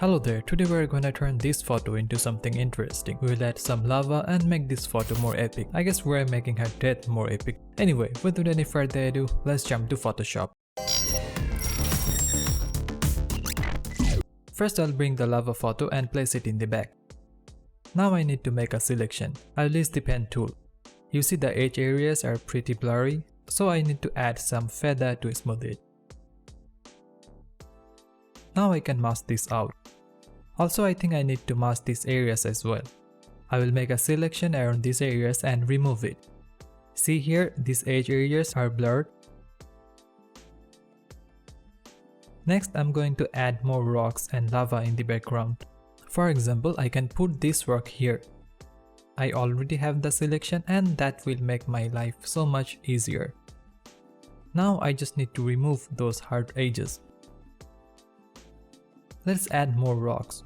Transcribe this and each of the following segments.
Hello there, today we're gonna turn this photo into something interesting. We'll add some lava and make this photo more epic. I guess we're making her death more epic. Anyway, without any further ado, let's jump to Photoshop. First I'll bring the lava photo and place it in the back. Now I need to make a selection. I'll use the pen tool. You see the edge areas are pretty blurry, so I need to add some feather to smooth it. Now I can mask this out. Also, I think I need to mask these areas as well. I will make a selection around these areas and remove it. See here, these edge areas are blurred. Next, I'm going to add more rocks and lava in the background. For example, I can put this rock here. I already have the selection and that will make my life so much easier. Now I just need to remove those hard edges. Let's add more rocks.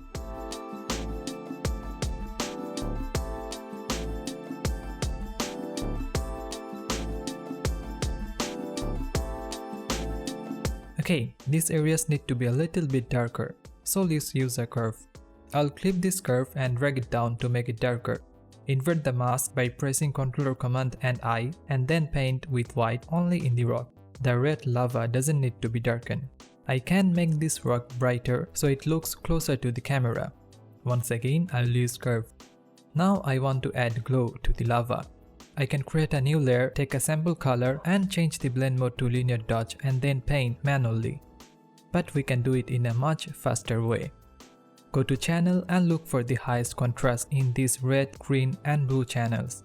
Okay, these areas need to be a little bit darker, so let's use a curve. I'll clip this curve and drag it down to make it darker. Invert the mask by pressing Ctrl or Command and I, and then paint with white only in the rock. The red lava doesn't need to be darkened. I can make this rock brighter so it looks closer to the camera. Once again, I'll use curve. Now I want to add glow to the lava. I can create a new layer, take a sample color and change the blend mode to linear dodge and then paint manually. But we can do it in a much faster way. Go to channel and look for the highest contrast in these red, green and blue channels.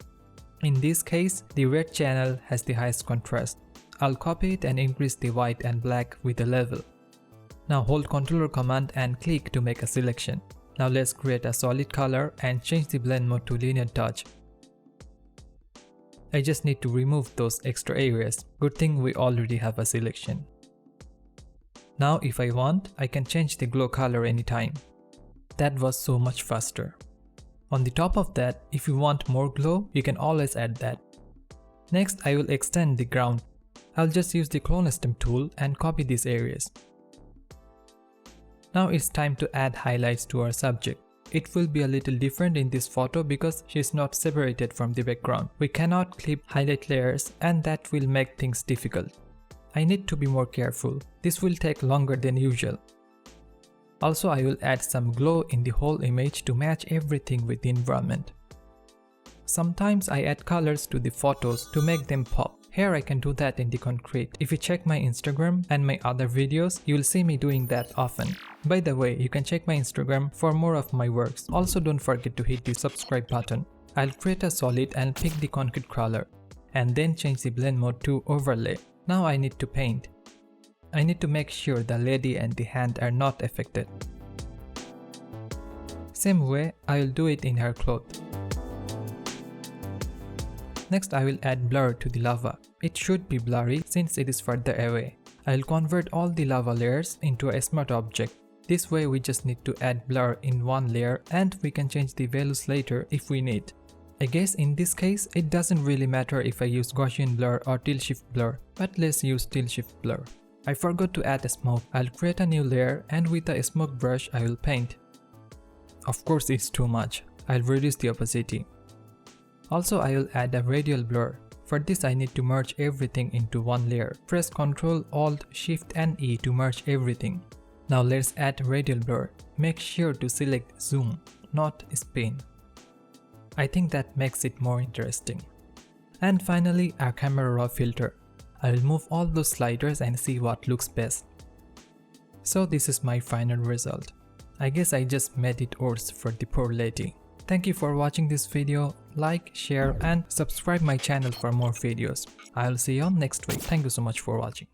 In this case, the red channel has the highest contrast. I'll copy it and increase the white and black with a level. Now hold Ctrl or Command and click to make a selection. Now let's create a solid color and change the blend mode to linear dodge. I just need to remove those extra areas. Good thing we already have a selection. Now if I want, I can change the glow color anytime. That was so much faster. On the top of that, if you want more glow, you can always add that. Next, I will extend the ground. I'll just use the clone stem tool and copy these areas. Now it's time to add highlights to our subject. It will be a little different in this photo because she's not separated from the background. We cannot clip highlight layers and that will make things difficult. I need to be more careful. This will take longer than usual. Also, I will add some glow in the whole image to match everything with the environment. Sometimes I add colors to the photos to make them pop. Here I can do that in the concrete. If you check my Instagram and my other videos, you will see me doing that often. By the way, you can check my Instagram for more of my works. Also don't forget to hit the subscribe button. I'll create a solid and pick the concrete color, and then change the blend mode to overlay. Now I need to paint. I need to make sure the lady and the hand are not affected. Same way, I will do it in her cloth. Next I will add blur to the lava. It should be blurry since it is further away. I will convert all the lava layers into a smart object. This way we just need to add blur in one layer and we can change the values later if we need. I guess in this case it doesn't really matter if I use Gaussian blur or tilt shift blur, but let's use tilt shift blur. I forgot to add a smoke. I'll create a new layer and with a smoke brush I will paint. Of course it's too much. I'll reduce the opacity. Also I will add a radial blur. For this I need to merge everything into one layer. Press Ctrl, Alt, Shift and E to merge everything. Now let's add radial blur. Make sure to select zoom, not spin. I think that makes it more interesting. And finally, our camera raw filter. I will move all those sliders and see what looks best. So this is my final result. I guess I just made it worse for the poor lady. Thank you for watching this video. Like, share and subscribe my channel for more videos. I'll see you on next week. Thank you so much for watching.